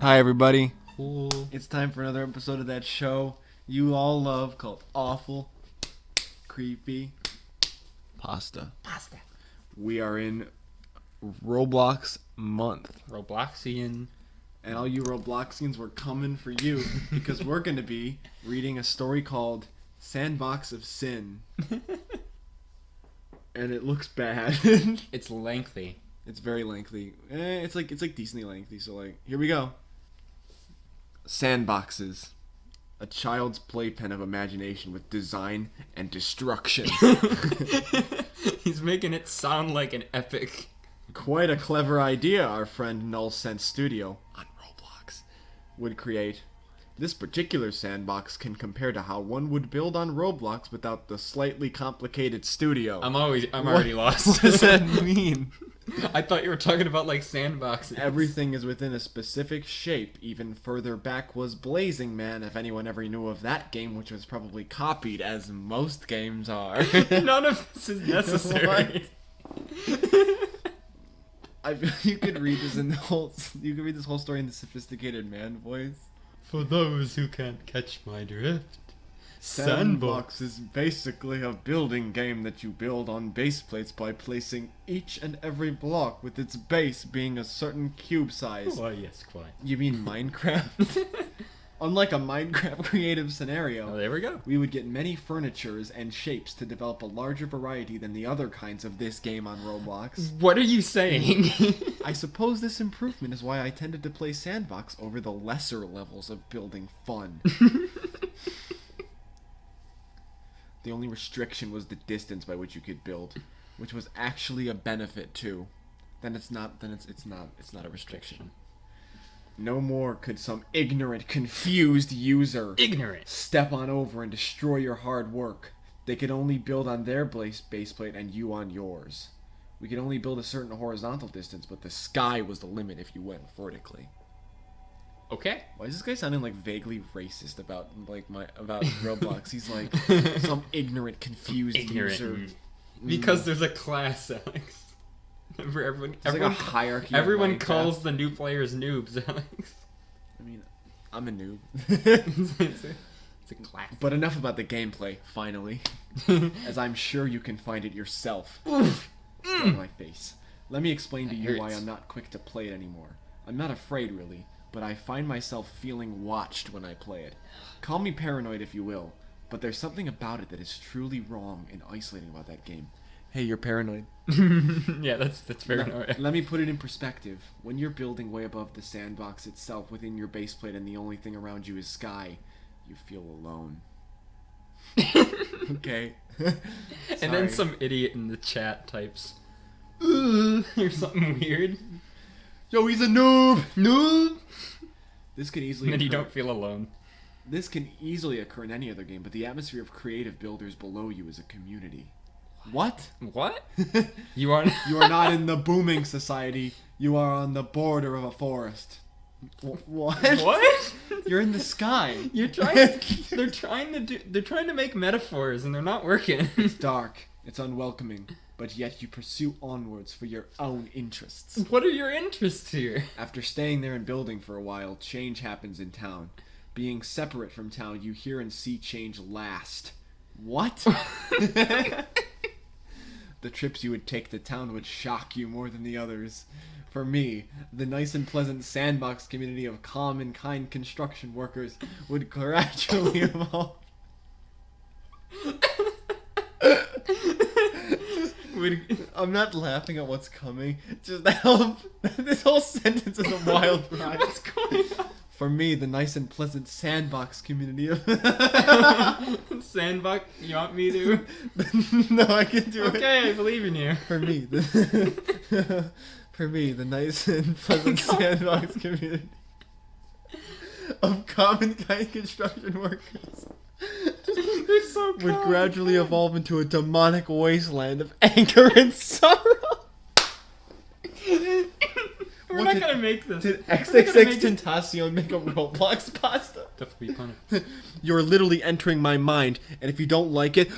Hi, everybody. Cool. It's time for another episode of that show you all love called Awful Creepy Pasta. We are in Roblox Month. Robloxian. And all you Robloxians, we're coming for you because we're going to be reading a story called Sandbox of Sin. And it looks bad. It's lengthy. It's very lengthy. It's like decently lengthy. So here we go. Sandboxes, a child's playpen of imagination with design and destruction. He's making it sound like an epic. Quite a clever idea our friend Null Sense Studio on Roblox would create. This particular sandbox can compare to how one would build on Roblox without the slightly complicated studio. I'm already lost. What does that mean? I thought you were talking about like sandboxes. Everything is within a specific shape. Even further back was Blazing Man, if anyone ever knew of that game, which was probably copied, as most games are. None of this is necessary. You could read this whole story in the sophisticated man voice. For those who can't catch my drift. Sandbox is basically a building game that you build on base plates by placing each and every block with its base being a certain cube size. Oh, yes, quite. You mean Minecraft? Unlike a Minecraft creative scenario, Oh, there we go. we would get many furnitures and shapes to develop a larger variety than the other kinds of this game on Roblox. What are you saying? I suppose this improvement is why I tended to play Sandbox over the lesser levels of building fun. The only restriction was the distance by which you could build, which was actually a benefit too. Then it's not a restriction. No more could some ignorant, confused user step on over and destroy your hard work. They could only build on their base plate and you on yours. We could only build a certain horizontal distance, but the sky was the limit if you went vertically. Okay. Why is this guy sounding like vaguely racist about Roblox? He's like some ignorant, confused user. Because there's a class, Alex. Everyone, There's like a hierarchy. Everyone calls the new players noobs, Alex. I mean, I'm a noob. It's a class. But enough about the gameplay, finally. As I'm sure you can find it yourself. On my face. Let me explain to you why I'm not quick to play it anymore. I'm not afraid, really, but I find myself feeling watched when I play it. Call me paranoid if you will, but there's something about it that is truly wrong and isolating about that game. Hey, you're paranoid. Yeah, that's paranoid. Let me put it in perspective. When you're building way above the sandbox itself within your base plate and the only thing around you is sky, you feel alone. Okay. And then some idiot in the chat types, or something weird. Yo, he's a noob! Noob! This can easily And then you don't feel alone. This can easily occur in any other game, but the atmosphere of creative builders below you is a community. What? What? You are not in the booming society. You are on the border of a forest. What? What? You're in the sky. You're trying. They're trying to make metaphors, and they're not working. It's dark. It's unwelcoming. But yet you pursue onwards for your own interests. What are your interests here? After staying there and building for a while, change happens in town. Being separate from town, you hear and see change last. What? The trips you would take to town would shock you more than the others. For me, the nice and pleasant sandbox community of calm and kind construction workers would gradually evolve. I'm not laughing at what's coming. Just help. This whole sentence is a wild ride. What's going on? For me, the nice and pleasant sandbox community of... Sandbox? You want me to? No, I can do it. Okay, I believe in you. For me, the nice and pleasant sandbox community of common kind construction workers would gradually evolve into a demonic wasteland of anger and sorrow. We're not gonna make this. Did XXX Tentacion make a Roblox pasta? Definitely funny. You're literally entering my mind, and if you don't like it,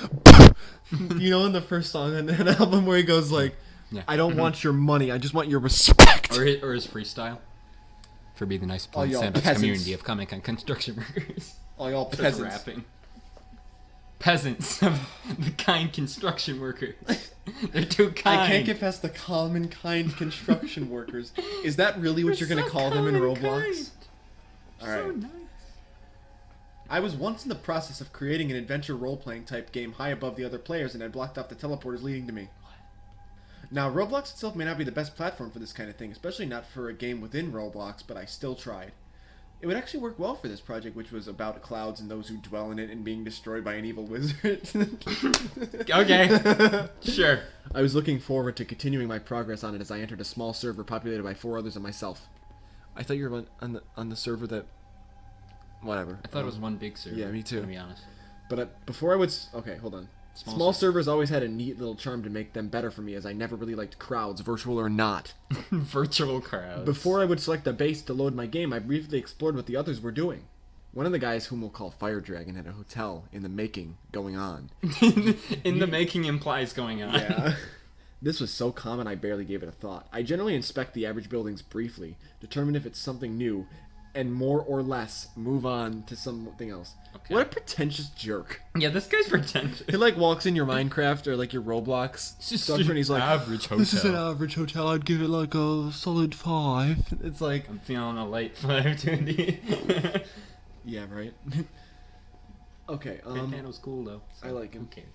you know, in the first song on an album where he goes like, Yeah. I don't want your money, I just want your respect. Or his freestyle. for being the nice All y'all Sandbox peasants. community of comic and construction workers. All y'all Starts peasants. rapping. Peasants of the kind construction workers. They're too kind. I can't get past the common kind construction workers. Is that really what you're going to call them in Roblox? Alright. So nice. I was once in the process of creating an adventure role-playing type game high above the other players and had blocked off the teleporters leading to me. Now, Roblox itself may not be the best platform for this kind of thing, especially not for a game within Roblox, but I still tried. It would actually work well for this project, which was about clouds and those who dwell in it and being destroyed by an evil wizard. Okay. Sure. I was looking forward to continuing my progress on it as I entered a small server populated by 4 others and myself. I thought you were on the server that... Whatever. I thought it was one big server. Yeah, me too. To be honest. But before I would... Okay, hold on. Small servers always had a neat little charm to make them better for me, as I never really liked crowds, virtual or not. Virtual crowds. Before I would select a base to load my game, I briefly explored what the others were doing. One of the guys, whom we'll call Fire Dragon, had a hotel in the making going on. In the making implies going on. Yeah. This was so common I barely gave it a thought. I generally inspect the average buildings briefly, determine if it's something new, and more or less move on to something else. Okay. What a pretentious jerk. Yeah, this guy's pretentious. He like walks in your Minecraft or like your Roblox structure and he's like, average hotel. This is an average hotel, I'd give it like a solid 5. It's like, I'm feeling a light 520. yeah, right? Okay, Pantano's cool though. So I like him. Who cares?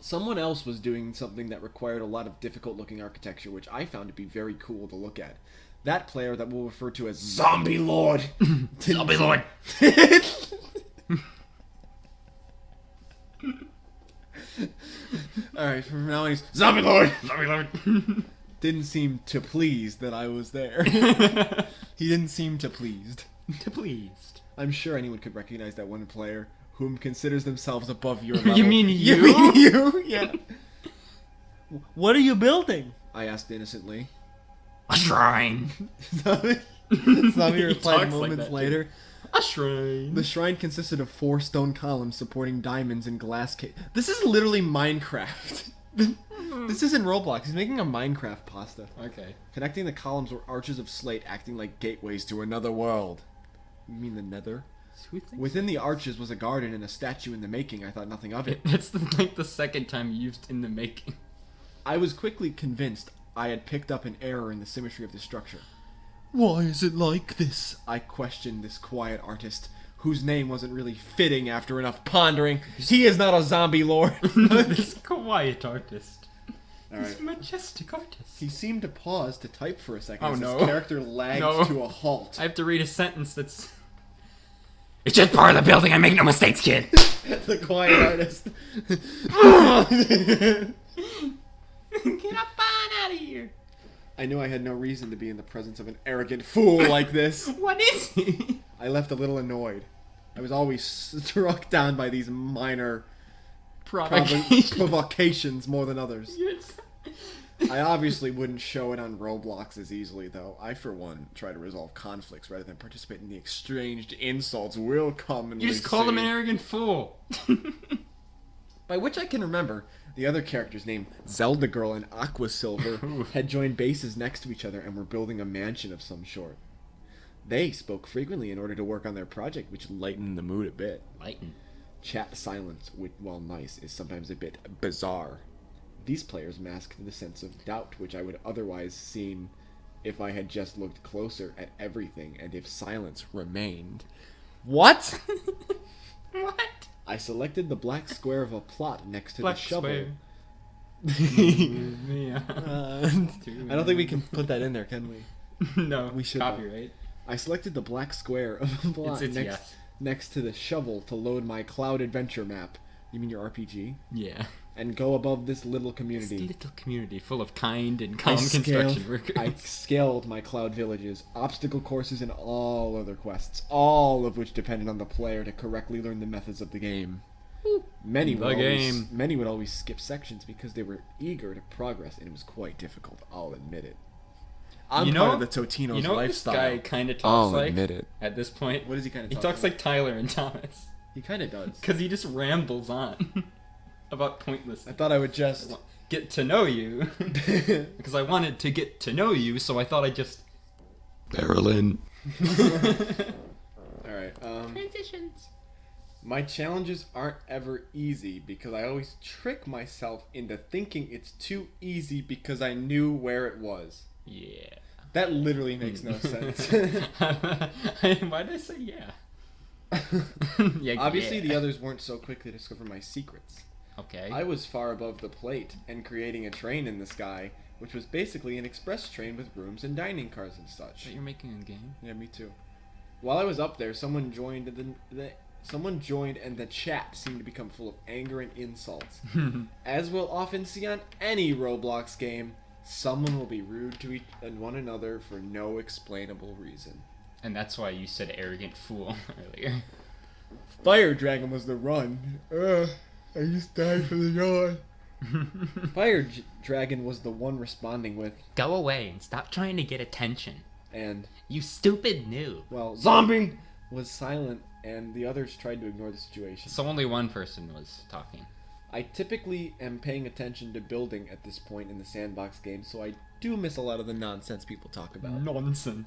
Someone else was doing something that required a lot of difficult looking architecture, which I found to be very cool to look at. That player that we'll refer to as Zombie Lord. Zombie Lord. Alright, from now on he's Zombie Lord. Zombie Lord. Didn't seem too pleased that I was there. He didn't seem too pleased. Too pleased. I'm sure anyone could recognize that one player whom considers themselves above your level. You mean you? You mean you? Yeah. What are you building? I asked innocently. A shrine. Zombie He replied talks moments like that, later. too. A shrine. The shrine consisted of 4 stone columns supporting diamonds and glass case. This is literally Minecraft. This isn't Roblox. He's making a Minecraft pasta. Okay. Connecting the columns were arches of slate acting like gateways to another world. You mean the nether? Who thinks Within the arches was a garden and a statue in the making. I thought nothing of it. That's like the second time used in the making. I was quickly convinced I had picked up an error in the symmetry of the structure. Why is it like this? I questioned this quiet artist, whose name wasn't really fitting after enough pondering. He is not a zombie lord. This quiet artist. All right. This majestic artist. He seemed to pause to type for a second Oh, as no. his character lagged No. to a halt. I have to read a sentence that's... It's just part of the building, I make no mistakes, kid. The quiet artist. Get up on out of here. I knew I had no reason to be in the presence of an arrogant fool like this. What is he? I left a little annoyed. I was always struck down by these minor provocations more than others. I obviously wouldn't show it on Roblox as easily, though. I, for one, try to resolve conflicts rather than participate in the exchanged insults we'll commonly You just called him an see. arrogant fool. By which I can remember, the other characters named Zelda Girl and Aqua Silver had joined bases next to each other and were building a mansion of some sort. They spoke frequently in order to work on their project, which lightened the mood a bit. Lighten. Chat silence, while nice, is sometimes a bit bizarre. These players masked the sense of doubt which I would otherwise seen if I had just looked closer at everything and if silence remained. What? What? I selected the black square of a plot next to Black the shovel. square. Yeah. I don't think we can put that in there, can we? No. We should, Copyright. I selected the black square of a plot It's yes. next to the shovel to load my cloud adventure map. You mean your RPG? Yeah. And go above this little This community. little community full of kind and calm construction workers. I scaled my cloud villages, obstacle courses, and all other quests, all of which depended on the player to correctly learn the methods of the game. Many would always skip sections because they were eager to progress, and it was quite difficult, I'll admit it. I'm part of the Totino's you know lifestyle. What this guy kind of talks I'll like admit it. at this point? What does he kind of He talk talks like? like Tyler and Thomas. He kind of does. Because he just rambles on about pointless I thought I would just... get to know you. Because I wanted to get to know you, so I thought I'd just... Barrel in. Alright, Transitions. my challenges aren't ever easy because I always trick myself into thinking it's too easy because I knew where it was. Yeah. That literally makes no sense. Why did I say yeah? Yeah. Obviously, the others weren't so quick to discover my secrets. Okay. I was far above the plate and creating a train in the sky, which was basically an express train with rooms and dining cars and such. But you're making a game. Yeah, me too. While I was up there, someone joined and the chat seemed to become full of anger and insults. As we'll often see on any Roblox game, someone will be rude to one another for no explainable reason. And that's why you said arrogant fool earlier. Fire Dragon was the run. I just died for the yawn. Dragon was the one responding with, Go away and stop trying to get attention. and, You stupid noob. well, Zombie was silent, and the others tried to ignore the situation. So only one person was talking. I typically am paying attention to building at this point in the Sandbox game, so I do miss a lot of the nonsense people talk about. Nonsense.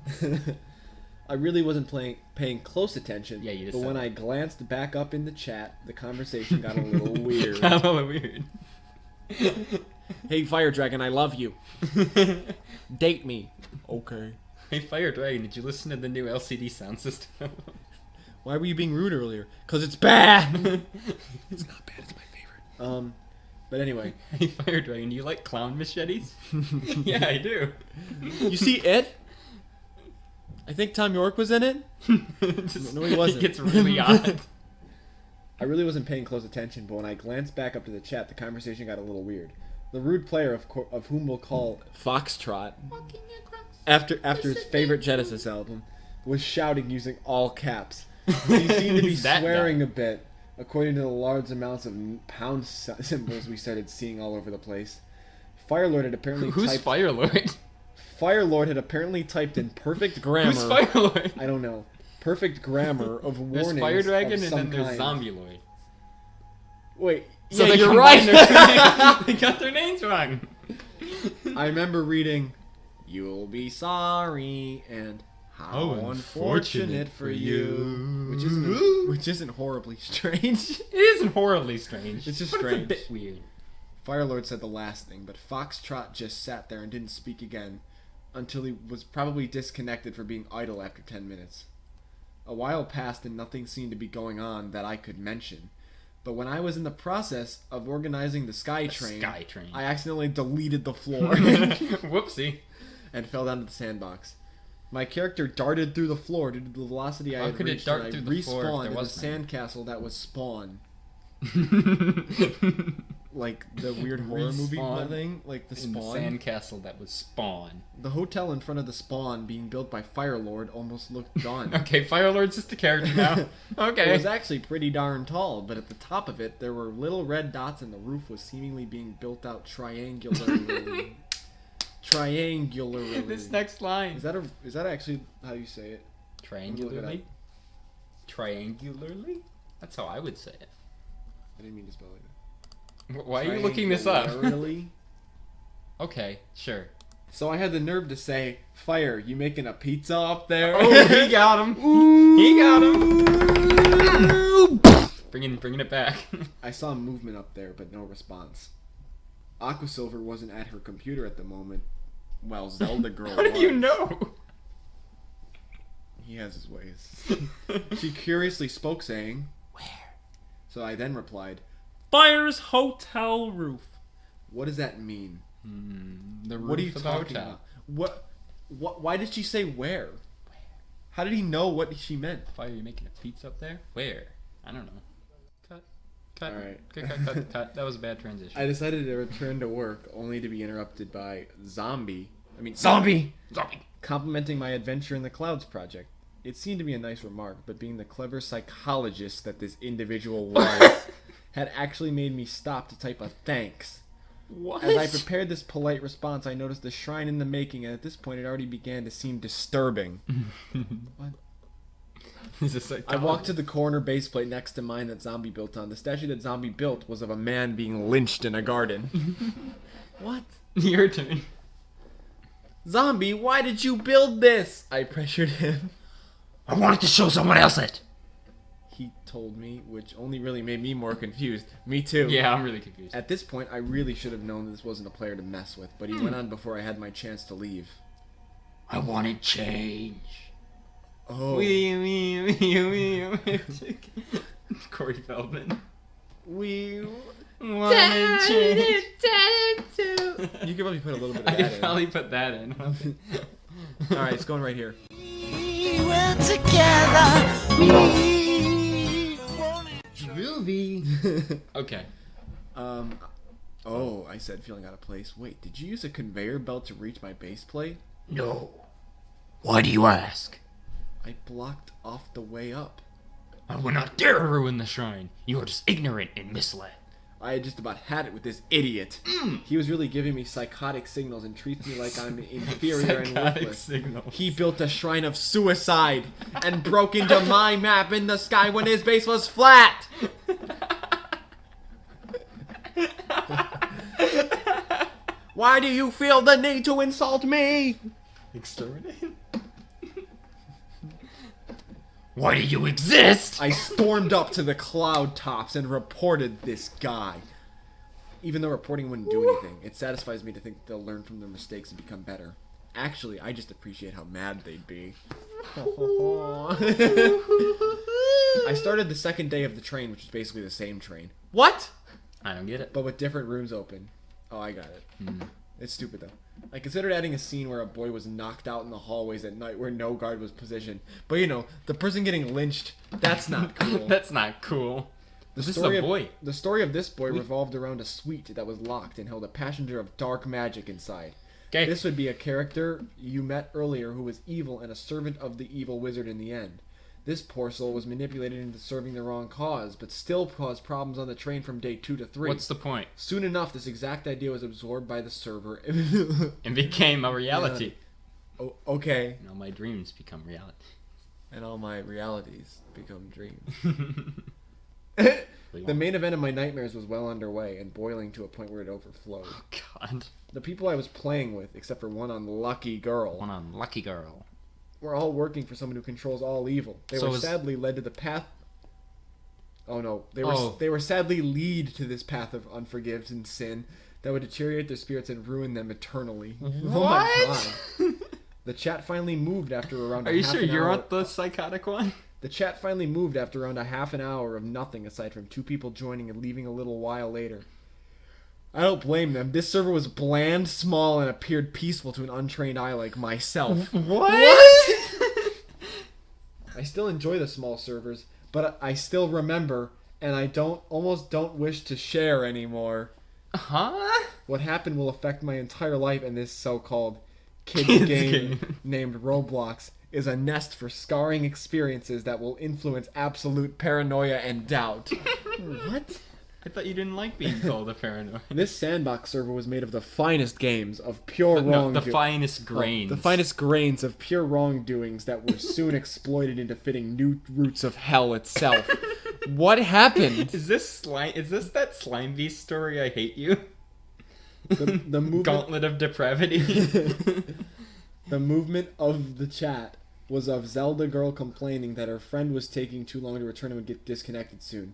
I really wasn't paying close attention, Yeah, you just but said when that. I glanced back up in the chat, the conversation got a little weird. Got a little weird. Hey, Fire Dragon, I love you. Date me. Okay. Hey, Fire Dragon, did you listen to the new LCD sound system? Why were you being rude earlier? 'Cause it's bad. It's not bad. It's my favorite. But anyway, Hey, Fire Dragon, do you like clown machetes? Yeah, I do. you see it? I think Tom York was in it. No, he wasn't. It gets really odd. I really wasn't paying close attention, but when I glanced back up to the chat, the conversation got a little weird. The rude player, of whom we'll call Foxtrot, after his favorite Genesis album, was shouting using all caps. He seemed to be He's that swearing a bit, according to the large amounts of pound symbols we started seeing all over the place. Firelord had apparently Who's typed... Firelord? Firelord had apparently typed in perfect grammar... Who's Firelord? I don't know. Perfect grammar of There's warnings Fire Dragon of and some then there's kind. Zombie Lord. Wait, So yeah, they you're combined right. their names. They got their names wrong. I remember reading, "You'll be sorry," and "How unfortunate for you," which isn't horribly strange. It isn't horribly strange. It's just but strange. It's a bit weird. Firelord said the last thing, but Foxtrot just sat there and didn't speak again until he was probably disconnected for being idle after 10 minutes. A while passed and nothing seemed to be going on that I could mention. But when I was in the process of organizing the Skytrain, I accidentally deleted the floor Whoopsie. and fell down to the sandbox. My character darted through the floor due to the velocity I had could it reached, dart and I through the floor if respawned there in the was none? sandcastle that was Spawn. Like the weird horror movie Respawn thing, like the In the Spawn. sandcastle that was Spawn. The hotel in front of the Spawn being built by Firelord almost looked done. Okay, Firelord's just a character now. Okay. It was actually pretty darn tall, but at the top of it, there were little red dots and the roof was seemingly being built out triangularly. Triangularly. This next line. Is that actually how you say it? Triangularly? Triangularly? That's how I would say it. I didn't mean to spell it. Why are you looking this up? Triangularly? Okay, sure. So I had the nerve to say, "Fire, you making a pizza up there?" Oh, he got him. He got him. Bringing it back. I saw movement up there, but no response. Aquasilver wasn't at her computer at the moment, while Zelda Girl How was. do you know? He has his ways. She curiously spoke, saying, Where? So I then replied, Fire's hotel roof. "What does that mean? The roof What are you of the talking hotel. about? What? Why did she say where? How did he know what she meant?" Fire, you making a pizza up there? Where? I don't know. Cut. All right. Cut. That was a bad transition. I decided to return to work, only to be interrupted by Zombie, complimenting my adventure in the Clouds project. It seemed to be a nice remark, but being the clever psychologist that this individual was, had actually made me stop to type a thanks. What? As I prepared this polite response, I noticed a shrine in the making, and at this point it already began to seem disturbing. What? He's a I walked to the corner base plate next to mine that Zombie built on. The statue that Zombie built was of a man being lynched in a garden. What? Your turn. Zombie, why did you build this? I pressured him. I wanted to show someone else it. He told me, which only really made me more confused. Me too. Yeah, I'm really confused. At this point, I really should have known this wasn't a player to mess with, but he went on before I had my chance to leave. I wanted change. Oh. Corey Feldman. We Wanted change. You could probably put a little bit of I that could probably put that in. in. Alright, it's going right here. We were together. We Movie. Okay. Oh, I said feeling out of place. Wait, did you use a conveyor belt to reach my base plate? No. Why do you ask? I blocked off the way up. I would not dare ruin the shrine. You are just ignorant and misled. I had just about had it with this idiot. He was really giving me psychotic signals and treats me like I'm inferior and Psychotic worthless. signals. He built a shrine of suicide and broke into my map in the sky when his base was flat. Why do you feel the need to insult me? Exterminate? Why do you exist? I stormed up to the cloud tops and reported this guy. Even though reporting wouldn't do anything, it satisfies me to think they'll learn from their mistakes and become better. Actually, I just appreciate how mad they'd be. I started the second day of the train, which is basically the same train. What? I don't get it. But with different rooms open. Oh, I got it. It's stupid, though. I considered adding a scene where a boy was knocked out in the hallways at night where no guard was positioned. But, you know, the person getting lynched, that's not cool. That's not cool. This is a boy. The story of this boy revolved around a suite that was locked and held a passenger of dark magic inside. Okay. This would be a character you met earlier who was evil and a servant of the evil wizard in the end. This poor soul was manipulated into serving the wrong cause, but still caused problems on the train from day 2 to 3. What's the point? Soon enough, this exact idea was absorbed by the server. It became a reality. Oh, okay. And all my dreams become reality. And all my realities become dreams. The main event of my nightmares was well underway and boiling to a point where it overflowed. Oh, God. The people I was playing with, except for one unlucky girl, One unlucky girl. were all working for someone who controls all evil. They were sadly led to the path. Oh no, they were sadly lead to this path of unforgiveness and sin that would deteriorate their spirits and ruin them eternally. What? Oh my God. The chat finally moved after around Are a you half sure an you're hour. not the psychotic one? The chat finally moved after around a half an hour of nothing aside from 2 people joining and leaving a little while later. I don't blame them. This server was bland, small, and appeared peaceful to an untrained eye like myself. What? I still enjoy the small servers, but I still remember, and I almost don't wish to share anymore. Huh? What happened will affect my entire life, and this so-called kids game named Roblox is a nest for scarring experiences that will influence absolute paranoia and doubt. What? I thought you didn't like being called a paranoid. This Sandbox server was made of the finest games of pure No, wrongdoing. the finest grains. The finest grains of pure wrongdoings that were soon exploited into fitting new roots of hell itself. What happened? Is this that slime beast story? I hate you. The movement, Gauntlet of depravity. the movement of the chat was of Zelda girl complaining that her friend was taking too long to return and would get disconnected soon.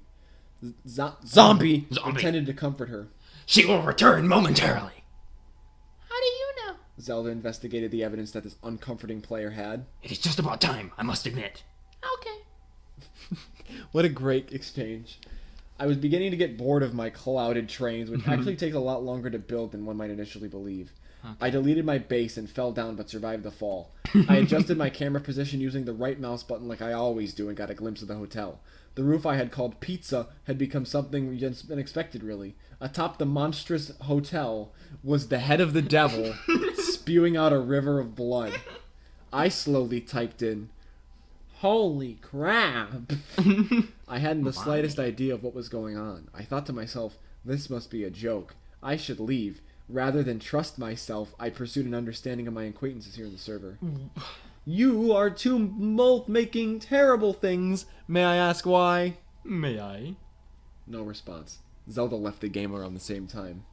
Zombie intended to comfort her. She will return momentarily. How do you know? Zelda investigated the evidence that this uncomforting player had. It is just about time, I must admit. Okay. What a great exchange. I was beginning to get bored of my clouded trains, which actually takes a lot longer to build than one might initially believe. Okay. I deleted my base and fell down but survived the fall. I adjusted my camera position using the right mouse button like I always do and got a glimpse of the hotel. The roof I had called Pizza had become something unexpected, really. Atop the monstrous hotel was the head of the devil, spewing out a river of blood. I slowly typed in, "Holy crap!" I hadn't the slightest idea of what was going on. I thought to myself, this must be a joke. I should leave. Rather than trust myself, I pursued an understanding of my acquaintances here in the server. You are two both making terrible things. May I ask why? May I? No response. Zelda left the game around the same time.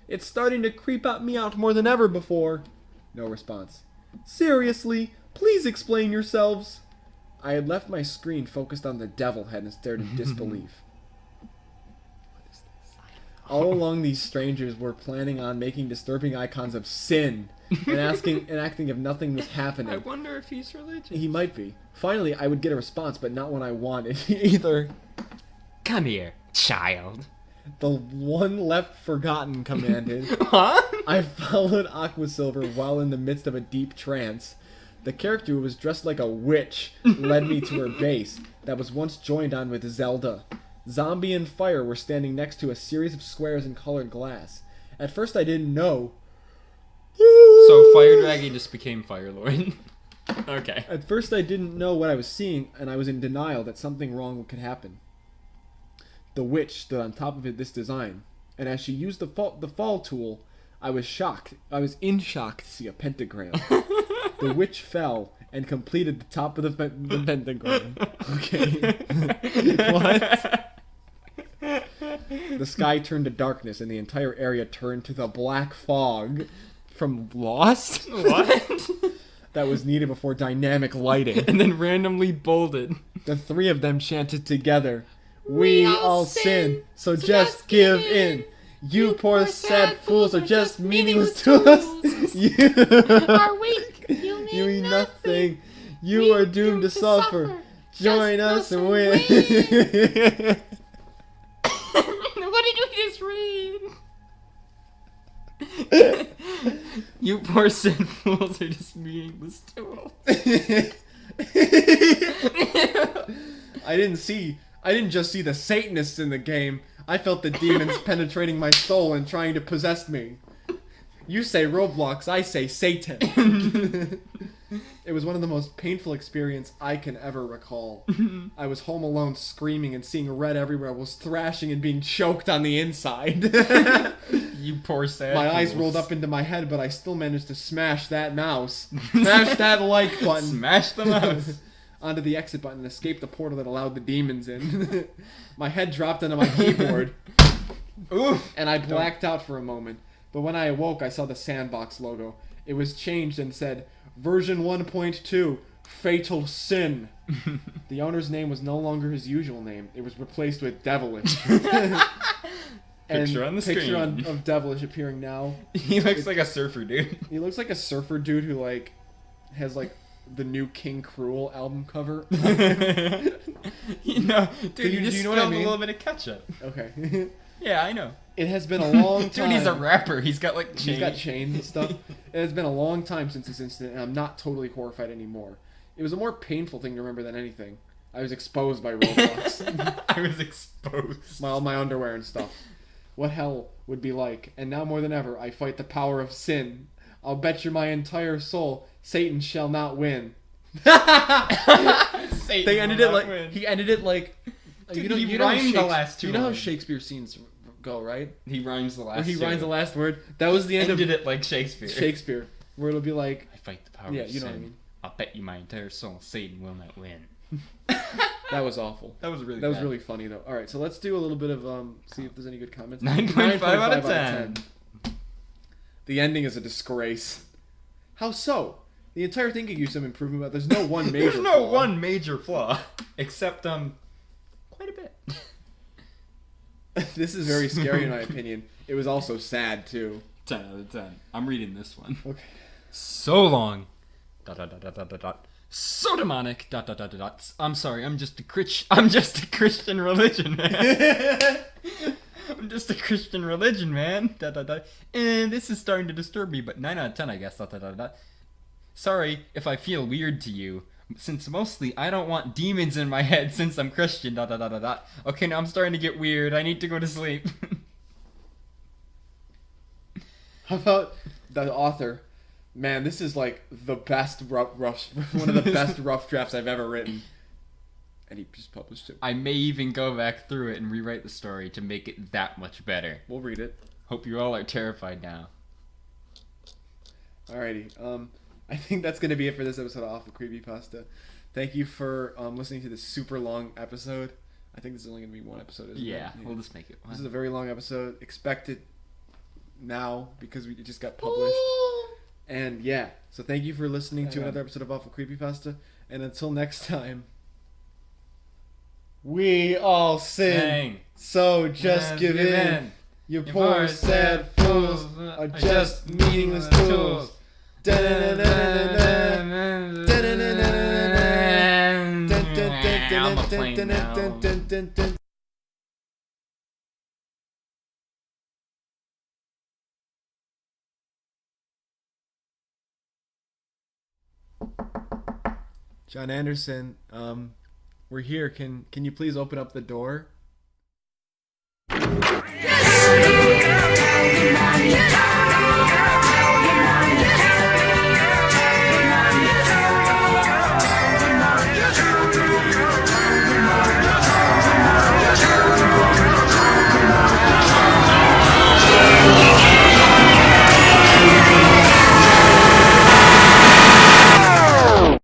It's starting to creep me out more than ever before. No response. Seriously, please explain yourselves. I had left my screen focused on the devil head and stared in disbelief. What is this? All along, these strangers were planning on making disturbing icons of sin and acting if nothing was happening. I wonder if he's religious. He might be. Finally, I would get a response, but not one I wanted either. Come here, child. The one left forgotten commanded. Huh? I followed Aquasilver while in the midst of a deep trance. The character who was dressed like a witch led me to her base that was once joined on with Zelda. Zombie and Fire were standing next to a series of squares in colored glass. At first I didn't know. So Fire Dragon just became Fire Lord. Okay. At first I didn't know what I was seeing, and I was in denial that something wrong could happen. The witch stood on top of this design, and as she used the fall tool, I was shocked. I was in shock to see a pentagram. The witch fell and completed the top of the pentagram. Okay. What? The sky turned to darkness, and the entire area turned to the black fog from Lost. What? That was needed before dynamic lighting. And then randomly bolded. The three of them chanted together. We all sin, so just give in. You poor sad fools are just meaningless to us. You Are weak. You mean nothing. You are doomed to suffer. Join us and win. What did we just read? You poor sad fools are just meaningless to us. I didn't just see the Satanists in the game. I felt the demons penetrating my soul and trying to possess me. You say Roblox, I say Satan. It was one of the most painful experiences I can ever recall. I was home alone screaming and seeing red everywhere. I was thrashing and being choked on the inside. You poor sad My eyes fools. rolled up into my head, but I still managed to smash that mouse. Smash that like button. Smash the mouse. Onto the exit button and escape the portal that allowed the demons in. My head dropped onto my keyboard. Oof. And I blacked out for a moment. But when I awoke, I saw the Sandbox logo. It was changed and said, version 1.2, Fatal Sin. The owner's name was no longer his usual name. It was replaced with Devilish. And Picture on the picture screen. of Devilish appearing now. He looks like a surfer dude. He looks like a surfer dude who, like, has, like, the new King Cruel album cover. You know, dude, you just do you know what I spilled mean? a little bit of ketchup. Okay. Yeah, I know. It has been a long time. Dude, he's a rapper. He's got like chains. He's got chains and stuff. It has been a long time since this incident, and I'm not totally horrified anymore. It was a more painful thing to remember than anything. I was exposed by Roblox. I was exposed. All my underwear and stuff. What hell would be like. And now more than ever, I fight the power of sin. I'll bet you my entire soul, Satan shall not win. Satan They ended will it not like win. he ended it like. Dude, you he know how rhymed the Shakes- last two You know how lines. Shakespeare scenes go, right? He rhymes the last. Where he two. rhymes the last word. That was the end Ended of it like Shakespeare. Shakespeare, where it'll be like, I fight the power yeah, of you know sin. what I mean. I'll bet you my entire soul, Satan will not win. That was awful. That was really. That was bad. really funny though. All right, so let's do a little bit of see if there's any good comments. 9.5 out of 10. The ending is a disgrace. How so? The entire thing could use some improvement, but there's no one major. There's no flaw. one major flaw, except quite a bit. This is very scary in my opinion. It was also sad too. 10 out of 10. I'm reading this one. Okay. So long. ... So demonic. ... I'm sorry. I'm just a Christian religion, man. I'm just a Christian religion, man. ... And this is starting to disturb me, but 9 out of 10, I guess. ... Sorry if I feel weird to you, since mostly I don't want demons in my head since I'm Christian. ... Okay, now I'm starting to get weird. I need to go to sleep. How about the author? Man, this is like the best rough one of the best rough drafts I've ever written. And he just published it. I may even go back through it and rewrite the story to make it that much better. We'll read it. Hope you all are terrified now. Alrighty. I think that's gonna be it for this episode of Awful Creepypasta. Thank you for listening to this super long episode. I think this is only gonna be one episode, isn't it? Yeah, we'll just make it one. This is a very long episode. Expect it now because it just got published. And yeah, so thank you for listening to another episode of Awful Creepypasta. And until next time. We all sin. Dang. So just give in. You poor sad fools are just meaningless tools. I'm a plane now. John Anderson, we're here. Can you please open up the door?